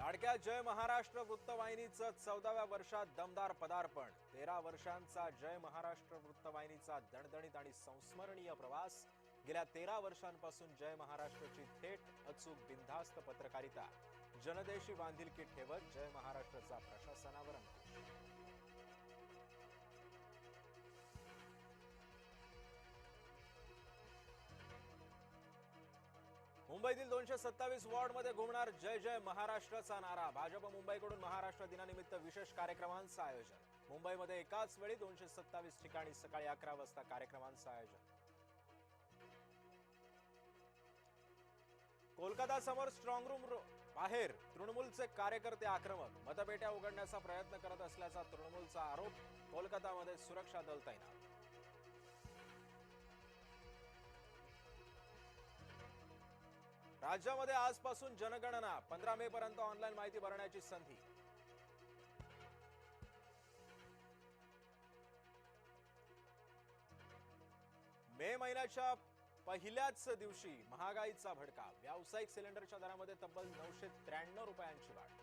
लाडक्या जय महाराष्ट्र वृत्तवाहिनीचं 14व्या वर्षात दमदार पदार्पण। 13 वर्षांचा जय महाराष्ट्र वृत्तवाहिनीचा दणदणीत आणि संस्मरणीय प्रवास। गेल्या 13 वर्षांपासून जय महाराष्ट्राची थेट अचूक बिनधास्त पत्रकारिता। जनतेशी बांधिलकी ठेवत जय महाराष्ट्राचा प्रशासनावर अंकुश। मुंबईतील 227 वॉर्डमध्ये घुमणार जय जय महाराष्ट्राचा नारा। भाजप मुंबईकडून महाराष्ट्र दिनानिमित्त विशेष कार्यक्रमांचं आयोजन। मुंबईमध्ये एकाच वेळी 227 ठिकाणी सकाळी 11 वाजता कार्यक्रमांचं आयोजन। कोलकाता समोर स्ट्रॉंग रूम बाहेर तृणमूलचे कार्यकर्ते आक्रमक। मतपेट्या उघडण्याचा प्रयत्न करत असल्याचा तृणमूलचा आरोप। कोलकातामध्ये सुरक्षा दल तैनात। राज्यामध्ये आजपासून जनगणना। 15 मे पर्यंत ऑनलाईन माहिती भरण्याची संधी। मे महिन्याच्या पहिल्याच दिवशी महागाईचा भडका। व्यावसायिक सिलेंडरच्या दरामध्ये तब्बल 993 रुपयांची वाढ।